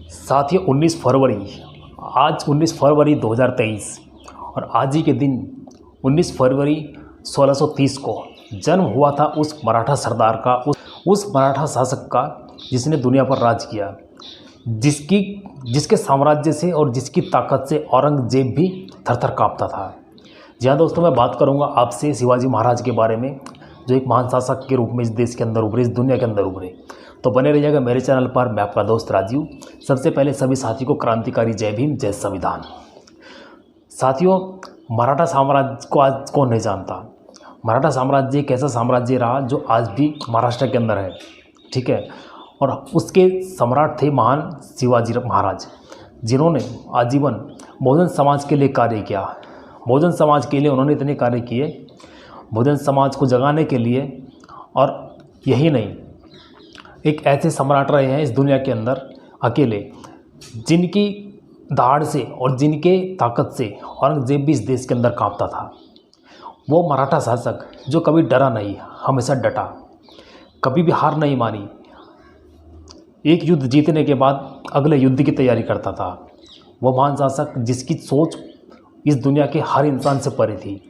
साथियों 19 फरवरी, आज 19 फरवरी 2023 और आज ही के दिन 19 फरवरी 1630 को जन्म हुआ था उस मराठा सरदार का, उस मराठा शासक का जिसने दुनिया पर राज किया, जिसके साम्राज्य से और जिसकी ताकत से औरंगजेब भी थरथर काँपता था। जी हाँ दोस्तों, मैं बात करूँगा आपसे शिवाजी महाराज के बारे में, जो एक महान शासक के रूप में इस देश के अंदर उभरे, इस दुनिया के अंदर उभरे। तो बने रहिएगा मेरे चैनल पर। मैं आपका दोस्त राजीव। सबसे पहले सभी साथी को क्रांतिकारी जय भीम, जय संविधान। साथियों, मराठा साम्राज्य को आज कौन नहीं जानता। मराठा साम्राज्य एक ऐसा साम्राज्य रहा जो आज भी महाराष्ट्र के अंदर है, ठीक है। और उसके सम्राट थे महान शिवाजी महाराज, जिन्होंने आजीवन बहुजन समाज के लिए कार्य किया। बहुजन समाज के लिए उन्होंने इतने कार्य किए, बहुजन समाज को जगाने के लिए। और यही नहीं, एक ऐसे सम्राट रहे हैं इस दुनिया के अंदर अकेले, जिनकी दाढ़ से और जिनके ताकत से औरंगजेब भी इस देश के अंदर कांपता था। वो मराठा शासक जो कभी डरा नहीं, हमेशा डटा, कभी भी हार नहीं मानी। एक युद्ध जीतने के बाद अगले युद्ध की तैयारी करता था। वो महान शासक जिसकी सोच इस दुनिया के हर इंसान से परे थी,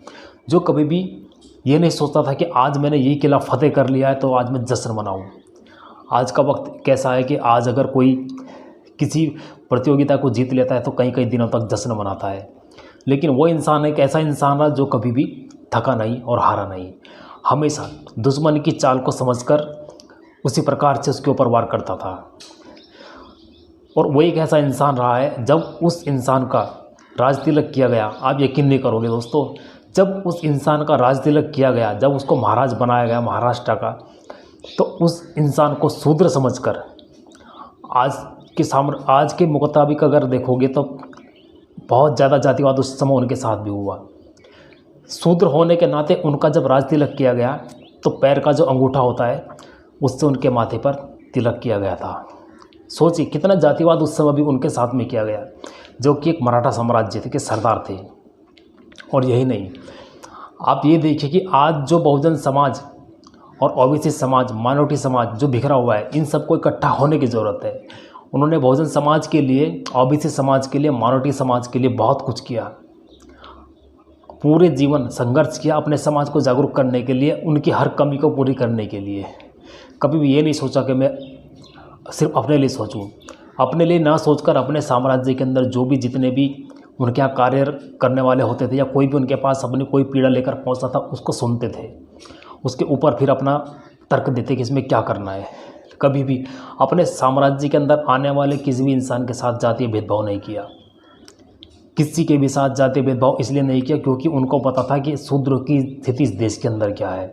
जो कभी भी ये नहीं सोचता था कि आज मैंने ये किला फतेह कर लिया है तो आज मैं जश्न मनाऊं। आज का वक्त कैसा है कि आज अगर कोई किसी प्रतियोगिता को जीत लेता है तो कई कई दिनों तक जश्न मनाता है। लेकिन वो इंसान एक ऐसा इंसान रहा जो कभी भी थका नहीं और हारा नहीं, हमेशा दुश्मन की चाल को समझकर उसी प्रकार से उसके ऊपर वार करता था। और वो एक ऐसा इंसान रहा है, जब उस इंसान का राज तिलक किया गया, आप यकीन नहीं करोगे दोस्तों, जब उस इंसान का राज तिलक किया गया, जब उसको महाराज बनाया गया महाराष्ट्र का, तो उस इंसान को शूद्र समझकर आज के मुताबिक अगर देखोगे तो बहुत ज़्यादा जातिवाद उस समय उनके साथ भी हुआ। शूद्र होने के नाते उनका जब राज तिलक किया गया तो पैर का जो अंगूठा होता है उससे उनके माथे पर तिलक किया गया था। सोचिए कितना जातिवाद उस समय भी उनके साथ में किया गया, जो कि एक मराठा साम्राज्य थे, के सरदार थे। और यही नहीं, आप ये देखिए कि आज जो बहुजन समाज और ओबीसी समाज, माइनॉरिटी समाज जो बिखरा हुआ है, इन सबको इकट्ठा होने की ज़रूरत है। उन्होंने बहुजन समाज के लिए, ओबीसी समाज के लिए, माइनॉरिटी समाज के लिए बहुत कुछ किया। पूरे जीवन संघर्ष किया अपने समाज को जागरूक करने के लिए, उनकी हर कमी को पूरी करने के लिए। कभी भी ये नहीं सोचा कि मैं सिर्फ अपने लिए सोचूं। अपने लिए ना सोचकर अपने साम्राज्य के अंदर जो भी जितने भी उनके यहाँ कार्य करने वाले होते थे, या कोई भी उनके पास अपनी कोई पीड़ा लेकर पहुँचता था, उसको सुनते थे, उसके ऊपर फिर अपना तर्क देते कि इसमें क्या करना है। कभी भी अपने साम्राज्य के अंदर आने वाले किसी भी इंसान के साथ जातीय भेदभाव नहीं किया। किसी के भी साथ जातीय भेदभाव इसलिए नहीं किया क्योंकि उनको पता था कि शूद्रों की स्थिति इस देश के अंदर क्या है।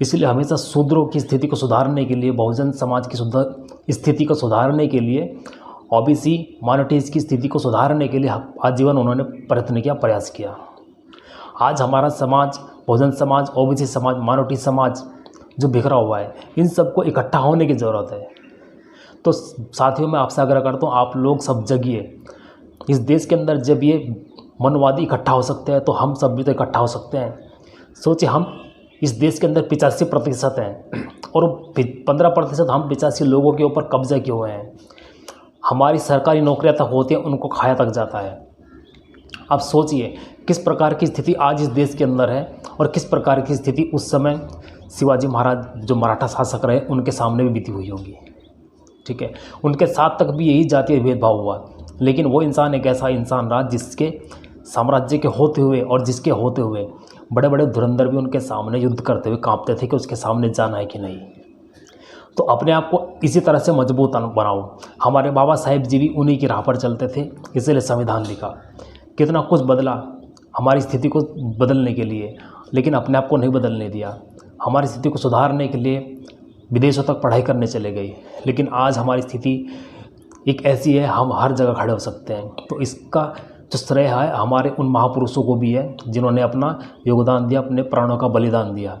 इसलिए हमेशा शूद्रों की स्थिति को सुधारने के लिए, बहुजन समाज की स्थिति को सुधारने के लिए, ओबीसी माइनॉरिटीज़ की स्थिति को सुधारने के लिए आजीवन उन्होंने प्रयत्न किया, प्रयास किया। आज हमारा समाज, बहुजन समाज, ओबीसी समाज, माइनॉरिटी समाज जो बिखरा हुआ है, इन सबको इकट्ठा होने की ज़रूरत है। तो साथियों, मैं आपसे आग्रह करता हूँ, आप लोग सब जगिए। इस देश के अंदर जब ये मनवादी इकट्ठा हो सकते हैं तो हम सब भी तो इकट्ठा हो सकते हैं। सोचिए, हम इस देश के अंदर 85% हैं और 15% हम 85 लोगों के ऊपर कब्जा किए हुए हैं। हमारी सरकारी नौकरियां तक होती हैं, उनको खाया तक जाता है। आप सोचिए किस प्रकार की स्थिति आज इस देश के अंदर है और किस प्रकार की स्थिति उस समय शिवाजी महाराज जो मराठा शासक रहे उनके सामने भी बीती हुई होगी, ठीक है। उनके साथ तक भी यही जातीय भेदभाव हुआ, लेकिन वो इंसान एक ऐसा इंसान रहा जिसके साम्राज्य के होते हुए और जिसके होते हुए बड़े बड़े धुरंधर भी उनके सामने युद्ध करते हुए कांपते थे कि उसके सामने जाना है कि नहीं। तो अपने आप को इसी तरह से मजबूत बनाओ। हमारे बाबा साहेब जी भी उन्हीं की राह पर चलते थे, इसीलिए संविधान लिखा। कितना कुछ बदला हमारी स्थिति को बदलने के लिए, लेकिन अपने आप को नहीं बदलने दिया। हमारी स्थिति को सुधारने के लिए विदेशों तक पढ़ाई करने चले गए, लेकिन आज हमारी स्थिति एक ऐसी है, हम हर जगह खड़े हो सकते हैं। तो इसका जो श्रेय है हमारे उन महापुरुषों को भी है जिन्होंने अपना योगदान दिया, अपने प्राणों का बलिदान दिया।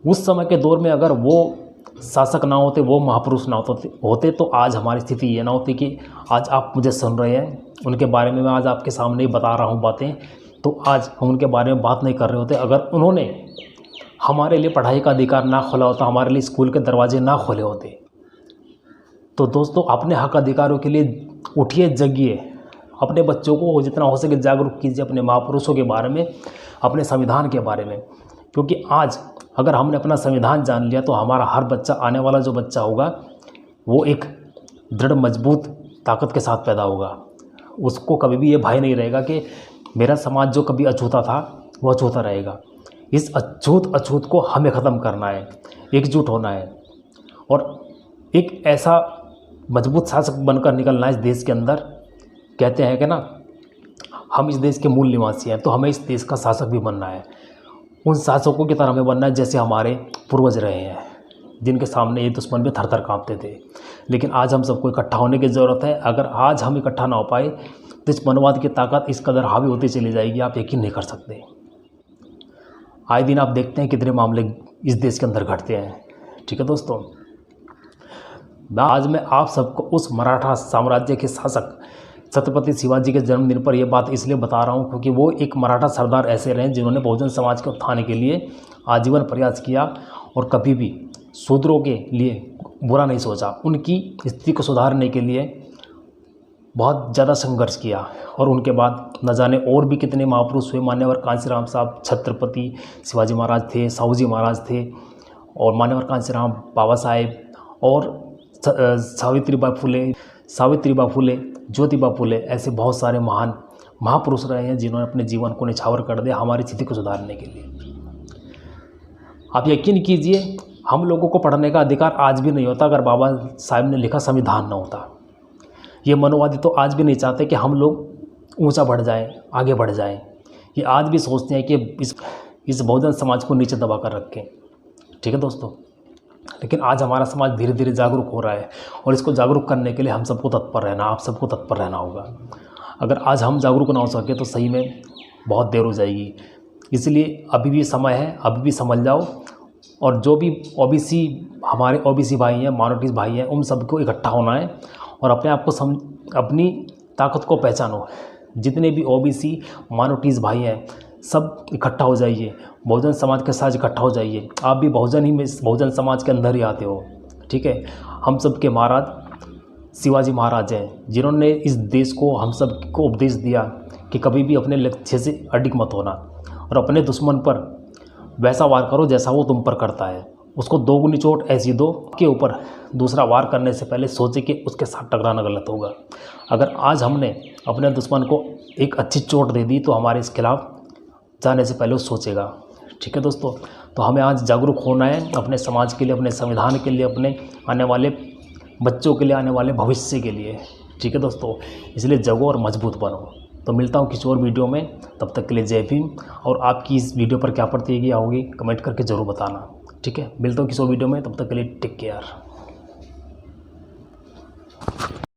उस समय के दौर में अगर वो शासक ना होते, वो महापुरुष ना होते तो आज हमारी स्थिति ये ना होती कि आज आप मुझे सुन रहे हैं। उनके बारे में मैं आज आपके सामने ही बता रहा हूँ बातें, तो आज हम उनके बारे में बात नहीं कर रहे होते। अगर उन्होंने हमारे लिए पढ़ाई का अधिकार ना खोला होता, हमारे लिए स्कूल के दरवाजे ना खोले होते, तो दोस्तों अपने हक अधिकारों के लिए उठिए, जगिए, अपने बच्चों को जितना हो सके जागरूक कीजिए अपने महापुरुषों के बारे में, अपने संविधान के बारे में। क्योंकि आज अगर हमने अपना संविधान जान लिया तो हमारा हर बच्चा, आने वाला जो बच्चा होगा, वो एक दृढ़ मजबूत ताकत के साथ पैदा होगा। उसको कभी भी ये भय नहीं रहेगा कि मेरा समाज जो कभी अछूता था वो अछूता रहेगा। इस अछूत को हमें ख़त्म करना है, एकजुट होना है और एक ऐसा मजबूत शासक बनकर निकलना है इस देश के अंदर। कहते हैं कि ना, हम इस देश के मूल निवासी हैं, तो हमें इस देश का शासक भी बनना है। उन शासकों की तरह हमें बनना है जैसे हमारे पूर्वज रहे हैं, जिनके सामने ये दुश्मन भी थर थर काँपते थे। लेकिन आज हम सबको इकट्ठा होने की ज़रूरत है। अगर आज हम इकट्ठा ना हो पाए तो इस मनवाद की ताकत इस कदर हावी होती चली जाएगी, आप यकीन नहीं कर सकते। आए दिन आप देखते हैं कितने मामले इस देश के अंदर घटते हैं। ठीक है दोस्तों, आज मैं आप सबको उस मराठा साम्राज्य के शासक छत्रपति शिवाजी के जन्मदिन पर यह बात इसलिए बता रहा हूँ क्योंकि वो एक मराठा सरदार ऐसे रहे जिन्होंने बहुजन समाज के उत्थान के लिए आजीवन प्रयास किया और कभी भी शूद्रों के लिए बुरा नहीं सोचा। उनकी स्थिति को सुधारने के लिए बहुत ज़्यादा संघर्ष किया और उनके बाद न जाने और भी कितने महापुरुष हुए। मान्यवर कांशीराम साहब, छत्रपति शिवाजी महाराज थे, साहू जी महाराज थे और मान्यवर कांशीराम, बाबा साहेब और सावित्रीबाई फुले, ज्योतिबा फुले, ऐसे बहुत सारे महान महापुरुष रहे हैं जिन्होंने अपने जीवन को निछावर कर दिया हमारी स्थिति को सुधारने के लिए। आप यकीन कीजिए, हम लोगों को पढ़ने का अधिकार आज भी नहीं होता अगर बाबा साहब ने लिखा संविधान ना होता। ये मनोवादी तो आज भी नहीं चाहते कि हम लोग ऊंचा बढ़ जाएं, आगे बढ़ जाएं। ये आज भी सोचते हैं कि इस बहुजन समाज को नीचे दबा कर रखें। ठीक है दोस्तों, लेकिन आज हमारा समाज धीरे धीरे जागरूक हो रहा है और इसको जागरूक करने के लिए हम सबको तत्पर रहना, आप सबको तत्पर रहना होगा। अगर आज हम जागरूक ना हो सके तो सही में बहुत देर हो जाएगी। इसलिए अभी भी समय है, अभी भी समझ जाओ और जो भी हमारे ओबीसी भाई हैं, माइनॉरिटीज़ भाई हैं, उन सबको इकट्ठा होना है और अपने आप को अपनी ताकत को पहचानो। जितने भी ओबीसी माइनॉरिटीज़ भाई हैं सब इकट्ठा हो जाइए, बहुजन समाज के साथ इकट्ठा हो जाइए। आप भी बहुजन समाज के अंदर ही आते हो। ठीक है, हम सब के महाराज शिवाजी महाराज हैं जिन्होंने इस देश को हम सब को उपदेश दिया कि कभी भी अपने लक्ष्य से अडिग मत होना और अपने दुश्मन पर वैसा वार करो जैसा वो तुम पर करता है। उसको दोगुनी चोट ऐसी दो के ऊपर दूसरा वार करने से पहले सोचे कि उसके साथ टकराना गलत होगा। अगर आज हमने अपने दुश्मन को एक अच्छी चोट दे दी तो हमारे इस खिलाफ जाने से पहले वो सोचेगा। ठीक है दोस्तों, तो हमें आज जागरूक होना है अपने समाज के लिए, अपने संविधान के लिए, अपने आने वाले बच्चों के लिए, आने वाले भविष्य के लिए। ठीक है दोस्तों, इसलिए जगो और मजबूत बनो। तो मिलता हूँ किसी और वीडियो में, तब तक के लिए जय भीम। और आपकी इस वीडियो पर क्या प्रतिक्रिया होगी कमेंट करके ज़रूर बताना। ठीक है, मिलता हूँ किसी और वीडियो में, तब तक के लिए टेक केयर।